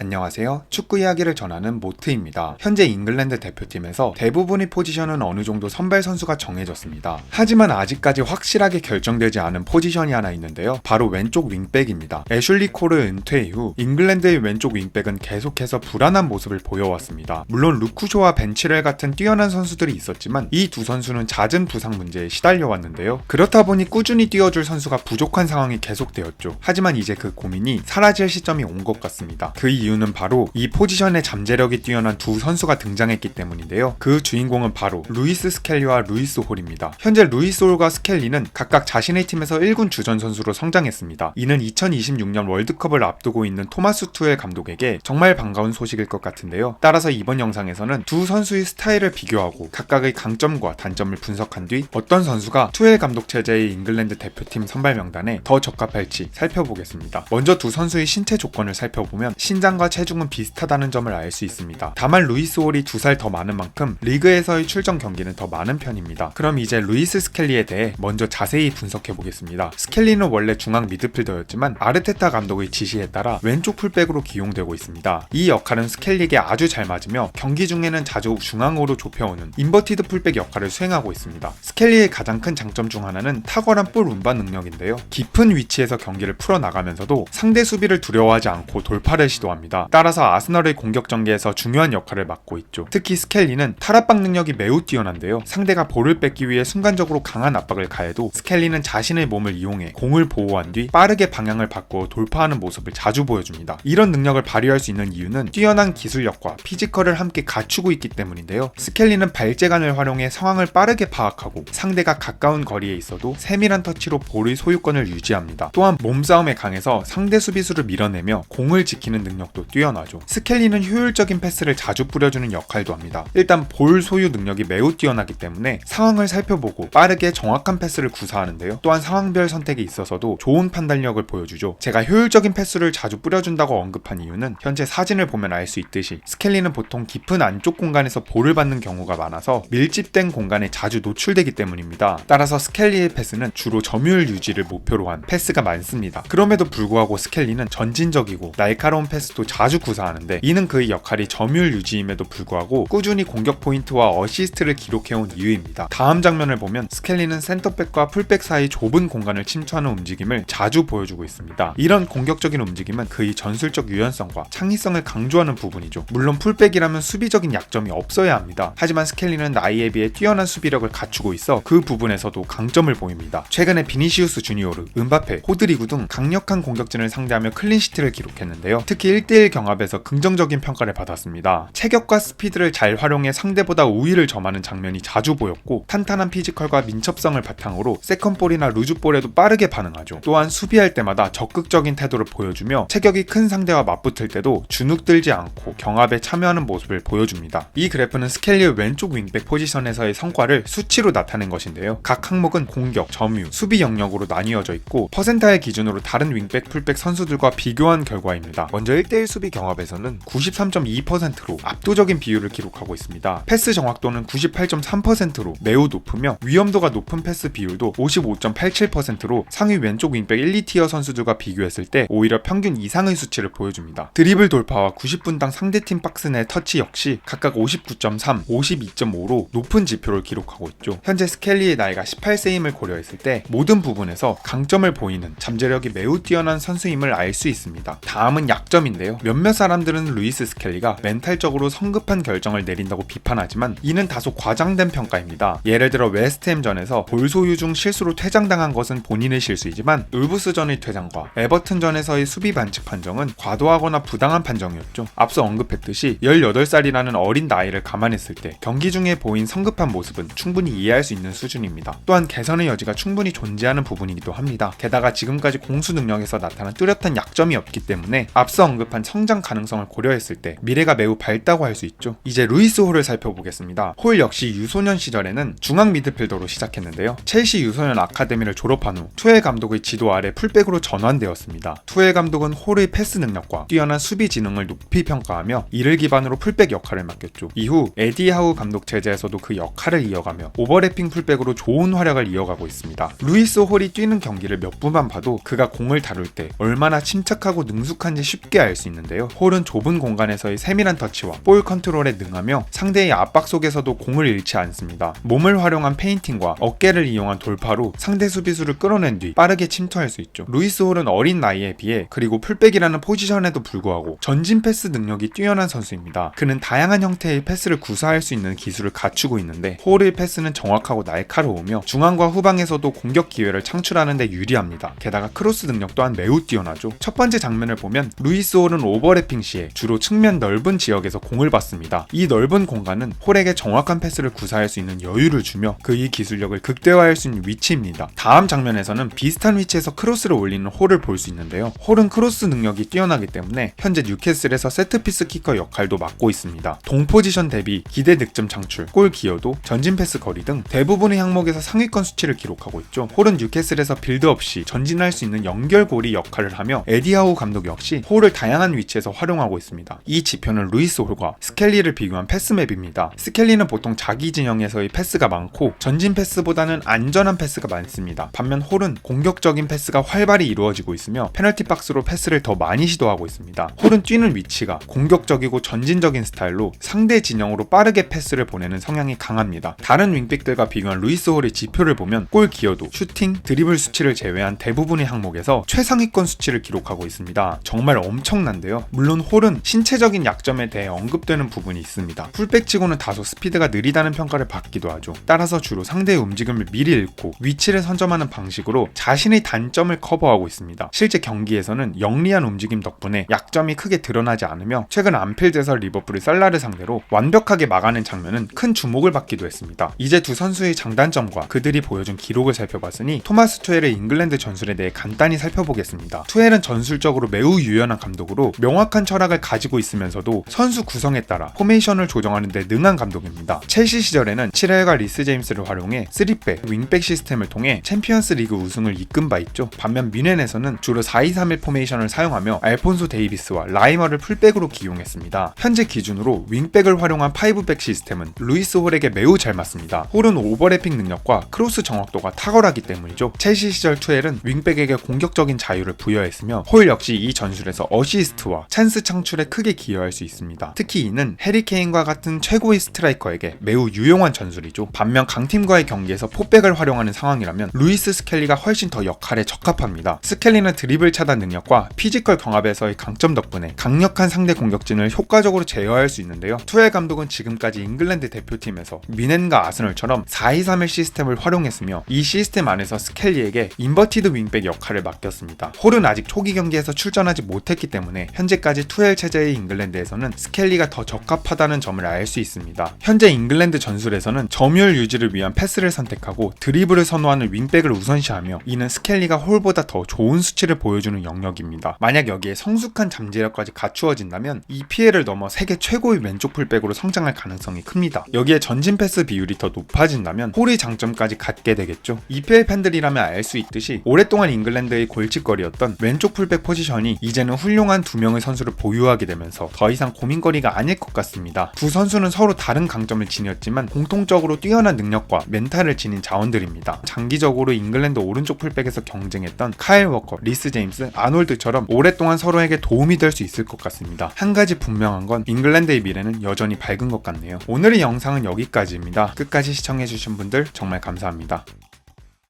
안녕하세요. 축구 이야기를 전하는 모트입니다. 현재 잉글랜드 대표팀에서 대부분의 포지션은 어느 정도 선발 선수가 정해졌습니다. 하지만 아직까지 확실하게 결정되지 않은 포지션이 하나 있는데요. 바로 왼쪽 윙백입니다. 애슐리 콜을 은퇴 이후 잉글랜드의 왼쪽 윙백은 계속해서 불안한 모습을 보여왔습니다. 물론 루크쇼와 벤치렐 같은 뛰어난 선수들이 있었지만 이 두 선수는 잦은 부상 문제에 시달려왔는데요. 그렇다 보니 꾸준히 뛰어줄 선수가 부족한 상황이 계속되었죠. 하지만 이제 그 고민이 사라질 시점이 온 것 같습니다. 그 이유는 바로 이 포지션의 잠재력이 뛰어난 두 선수가 등장했기 때문인데요. 그 주인공은 바로 루이스 스켈리와 루이스 홀입니다. 현재 루이스 홀과 스켈리는 각각 자신의 팀에서 1군 주전 선수로 성장했습니다. 이는 2026년 월드컵을 앞두고 있는 토마스 투엘 감독에게 정말 반가운 소식일 것 같은데요. 따라서 이번 영상에서는 두 선수의 스타일을 비교하고 각각의 강점과 단점을 분석한 뒤 어떤 선수가 투엘 감독 체제의 잉글랜드 대표팀 선발 명단에 더 적합할지 살펴보겠습니다. 먼저 두 선수의 신체 조건을 살펴보면 신장과 체중은 비슷하다는 점을 알 수 있습니다. 다만 루이스 홀이 2살 더 많은 만큼 리그에서의 출전 경기는 더 많은 편입니다. 그럼 이제 루이스 스켈리에 대해 먼저 자세히 분석해 보겠습니다. 스켈리는 원래 중앙 미드필더였지만 아르테타 감독의 지시에 따라 왼쪽 풀백으로 기용되고 있습니다. 이 역할은 스켈리에게 아주 잘 맞으며 경기 중에는 자주 중앙으로 좁혀오는 인버티드 풀백 역할을 수행하고 있습니다. 스켈리의 가장 큰 장점 중 하나는 탁월한 볼 운반 능력인데요. 깊은 위치에서 경기를 풀어나가면서도 상대 수비를 두려워하지 않고 돌파를 시도합니다. 따라서 아스널의 공격 전개에서 중요한 역할을 맡고 있죠. 특히 스켈리는 탈압박 능력이 매우 뛰어난데요. 상대가 볼을 뺏기 위해 순간적으로 강한 압박을 가해도 스켈리는 자신의 몸을 이용해 공을 보호한 뒤 빠르게 방향을 바꾸어 돌파하는 모습을 자주 보여줍니다. 이런 능력을 발휘할 수 있는 이유는 뛰어난 기술력과 피지컬을 함께 갖추고 있기 때문인데요. 스켈리는 발재간을 활용해 상황을 빠르게 파악하고 상대가 가까운 거리에 있어도 세밀한 터치로 볼의 소유권을 유지합니다. 또한 몸싸움에 강해서 상대 수비수를 밀어내며 공을 지키는 능력도 뛰어나죠. 스켈리는 효율적인 패스를 자주 뿌려주는 역할도 합니다. 일단 볼 소유 능력이 매우 뛰어나기 때문에 상황을 살펴보고 빠르게 정확한 패스를 구사하는데요. 또한 상황별 선택에 있어서도 좋은 판단력을 보여주죠. 제가 효율적인 패스를 자주 뿌려준다고 언급한 이유는 현재 사진을 보면 알 수 있듯이 스켈리는 보통 깊은 안쪽 공간에서 볼을 받는 경우가 많아서 밀집된 공간에 자주 노출되기 때문입니다. 따라서 스켈리의 패스는 주로 점유율 유지를 목표로 한 패스가 많습니다. 그럼에도 불구하고 스켈리는 전진적이고 날카로운 패스도 자주 구사하는데 이는 그의 역할이 점유율 유지임에도 불구하고 꾸준히 공격 포인트와 어시스트를 기록해온 이유입니다. 다음 장면을 보면 스켈리는 센터백과 풀백 사이 좁은 공간을 침투하는 움직임을 자주 보여주고 있습니다. 이런 공격적인 움직임은 그의 전술적 유연성과 창의성을 강조하는 부분이죠. 물론 풀백이라면 수비적인 약점이 없어야 합니다. 하지만 스켈리는 나이에 비해 뛰어난 수비력을 갖추고 있어 그 부분에서도 강점을 보입니다. 최근에 비니시우스 주니오르, 은바페, 호드리구 등 강력한 공격진을 상대하며 클린시트를 기록했는데요. 특히 1대1 경합에서 긍정적인 평가를 받았습니다. 체격과 스피드를 잘 활용해 상대보다 우위를 점하는 장면이 자주 보였고 탄탄한 피지컬과 민첩성을 바탕으로 세컨볼이나 루즈볼에도 빠르게 반응하죠. 또한 수비할 때마다 적극적인 태도를 보여주며 체격이 큰 상대와 맞붙을 때도 주눅들지 않고 경합에 참여하는 모습을 보여줍니다. 이 그래프는 스켈리의 왼쪽 윙백 포지션에서의 성과를 수치로 나타낸 것인데요. 각 항목은 공격, 점유, 수비 영역으로 나뉘어져 있고 퍼센타일 기준으로 다른 윙백, 풀백 선수들과 비교한 결과입니다. 먼저 1대1 수비 경합에서는 93.2%로 압도적인 비율을 기록하고 있습니다. 패스 정확도는 98.3%로 매우 높으며 위험도가 높은 패스 비율도 55.87%로 상위 왼쪽 윙백 1, 2티어 선수들과 비교했을 때 오히려 평균 이상의 수치를 보여줍니다. 드리블 돌파와 90분당 상대팀 박스 내 터치 역시 각각 59.3, 52.5로 높은 지표를 기록하고 있죠. 현재 스켈리의 나이가 18세임을 고려했을 때 모든 부분에서 강점을 보이는 잠재력이 매우 뛰어난 선수임을 알 수 있습니다. 다음은 약점인데요. 몇몇 사람들은 루이스 스켈리가 멘탈적으로 성급한 결정을 내린다고 비판하지만 이는 다소 과장된 평가입니다. 예를 들어 웨스트햄전에서 볼 소유 중 실수로 퇴장당한 것은 본인의 실수이지만 울브스전의 퇴장과 에버튼전에서의 수비 반칙 판정은 과도하거나 부당한 판정이었죠. 앞서 언급했듯이 18살이라는 어린 나이를 감안했을 때 경기 중에 보인 성급한 모습은 충분히 이해할 수 있는 수준입니다. 또한 개선의 여지가 충분히 존재하는 부분이기도 합니다. 게다가 지금까지 공수 능력에서 나타난 뚜렷한 약점이 없기 때문에 앞서 언급한 성장 가능성을 고려했을 때 미래가 매우 밝다고 할 수 있죠. 이제 루이스 홀을 살펴보겠습니다. 홀 역시 유소년 시절에는 중앙 미드필더로 시작했는데요. 첼시 유소년 아카데미를 졸업한 후 투엘 감독의 지도 아래 풀백으로 전환되었습니다. 투엘 감독은 홀의 패스 능력과 뛰어난 수비 지능을 높이 평가하며 이를 기반으로 풀백 역할을 맡겼죠. 이후 에디 하우 감독 체제에서도 그 역할을 이어가며 오버래핑 풀백으로 좋은 활약을 이어가고 있습니다. 루이스 홀이 뛰는 경기를 몇 분만 봐도 그가 공을 다룰 때 얼마나 침착하고 능숙한지 쉽게 알 수 수 있는데요. 홀은 좁은 공간에서의 세밀한 터치와 볼 컨트롤에 능하며 상대의 압박 속에서도 공을 잃지 않습니다. 몸을 활용한 페인팅과 어깨를 이용한 돌파로 상대 수비수를 끌어낸 뒤 빠르게 침투할 수 있죠. 루이스 홀은 어린 나이에 비해 그리고 풀백이라는 포지션에도 불구하고 전진 패스 능력이 뛰어난 선수입니다. 그는 다양한 형태의 패스를 구사할 수 있는 기술을 갖추고 있는데 홀의 패스는 정확하고 날카로우며 중앙과 후방에서도 공격 기회를 창출하는 데 유리합니다. 게다가 크로스 능력 또한 매우 뛰어나죠. 첫 번째 장면을 보면 루이스 홀은 오버래핑 시에 주로 측면 넓은 지역에서 공을 받습니다. 이 넓은 공간은 홀에게 정확한 패스를 구사할 수 있는 여유를 주며 그의 기술력을 극대화할 수 있는 위치입니다. 다음 장면에서는 비슷한 위치에서 크로스를 올리는 홀을 볼 수 있는데요. 홀은 크로스 능력이 뛰어나기 때문에 현재 뉴캐슬에서 세트피스 키커 역할도 맡고 있습니다. 동 포지션 대비 기대 득점 창출, 골 기여도, 전진 패스 거리 등 대부분의 항목에서 상위권 수치를 기록하고 있죠. 홀은 뉴캐슬에서 빌드업 시 전진할 수 있는 연결고리 역할을 하며 에디 하우 감독 역시 홀을 다양한 위치에서 활용하고 있습니다. 이 지표는 루이스 홀과 스켈리를 비교한 패스맵입니다. 스켈리는 보통 자기 진영에서의 패스가 많고 전진 패스보다는 안전한 패스가 많습니다. 반면 홀은 공격적인 패스가 활발히 이루어지고 있으며 페널티 박스로 패스를 더 많이 시도하고 있습니다. 홀은 뛰는 위치가 공격적이고 전진적인 스타일로 상대 진영으로 빠르게 패스를 보내는 성향이 강합니다. 다른 윙백들과 비교한 루이스 홀의 지표를 보면 골 기여도, 슈팅, 드리블 수치를 제외한 대부분의 항목에서 최상위권 수치를 기록하고 있습니다. 정말 엄청난데요. 물론 홀은 신체적인 약점에 대해 언급되는 부분이 있습니다. 풀백치고는 다소 스피드가 느리다는 평가를 받기도 하죠. 따라서 주로 상대의 움직임을 미리 읽고 위치를 선점하는 방식으로 자신의 단점을 커버하고 있습니다. 실제 경기에서는 영리한 움직임 덕분에 약점이 크게 드러나지 않으며 최근 안필드에서 리버풀이 살라를 상대로 완벽하게 막아낸 장면은 큰 주목을 받기도 했습니다. 이제 두 선수의 장단점과 그들이 보여준 기록을 살펴봤으니 토마스 투헬의 잉글랜드 전술에 대해 간단히 살펴보겠습니다. 투헬은 전술적으로 매우 유연한 감독으로 명확한 철학을 가지고 있으면서도 선수 구성에 따라 포메이션을 조정하는 데 능한 감독입니다. 첼시 시절에는 7헬과 리스 제임스를 활용해 3백, 윙백 시스템을 통해 챔피언스 리그 우승을 이끈 바 있죠. 반면 뮌헨에서는 주로 4-2-3-1 포메이션을 사용하며 알폰소 데이비스와 라이머를 풀백으로 기용했습니다. 현재 기준으로 윙백을 활용한 5백 시스템은 루이스 홀에게 매우 잘 맞습니다. 홀은 오버래핑 능력과 크로스 정확도가 탁월하기 때문이죠. 첼시 시절 투헬은 윙백에게 공격적인 자유를 부여했으며 홀 역시 이 전술에서 어시스트와 찬스 창출에 크게 기여할 수 있습니다. 특히 이는 해리 케인과 같은 최고의 스트라이커에게 매우 유용한 전술이죠. 반면 강팀과의 경기에서 포백을 활용하는 상황이라면 루이스 스켈리가 훨씬 더 역할에 적합합니다. 스켈리는 드리블 차단 능력과 피지컬 경합에서의 강점 덕분에 강력한 상대 공격진을 효과적으로 제어할 수 있는데요. 투헬 감독은 지금까지 잉글랜드 대표팀에서 뮌헨과 아스널처럼 4-2-3-1 시스템을 활용했으며 이 시스템 안에서 스켈리에게 인버티드 윙백 역할을 맡겼습니다. 홀은 아직 초기 경기에서 출전하지 못했기 때문에 현재까지 투헬 체제의 잉글랜드에서는 스켈리가 더 적합하다는 점을 알 수 있습니다. 현재 잉글랜드 전술에서는 점유율 유지를 위한 패스를 선택하고 드리블을 선호하는 윙백을 우선시하며 이는 스켈리가 홀보다 더 좋은 수치를 보여주는 영역입니다. 만약 여기에 성숙한 잠재력까지 갖추어진다면 이 피해를 넘어 세계 최고의 왼쪽 풀백으로 성장할 가능성이 큽니다. 여기에 전진 패스 비율이 더 높아진다면 홀의 장점까지 갖게 되겠죠. EPL 팬들이라면 알 수 있듯이 오랫동안 잉글랜드의 골칫거리였던 왼쪽 풀백 포지션이 이제는 훌륭한 두 명의 선수를 보유하게 되면서 더 이상 고민거리가 아닐 것 같습니다. 두 선수는 서로 다른 강점을 지녔지만 공통적으로 뛰어난 능력과 멘탈을 지닌 자원들입니다. 장기적으로 잉글랜드 오른쪽 풀백에서 경쟁했던 카일 워커, 리스 제임스, 아놀드처럼 오랫동안 서로에게 도움이 될 수 있을 것 같습니다. 한 가지 분명한 건 잉글랜드의 미래는 여전히 밝은 것 같네요. 오늘의 영상은 여기까지입니다. 끝까지 시청해주신 분들 정말 감사합니다.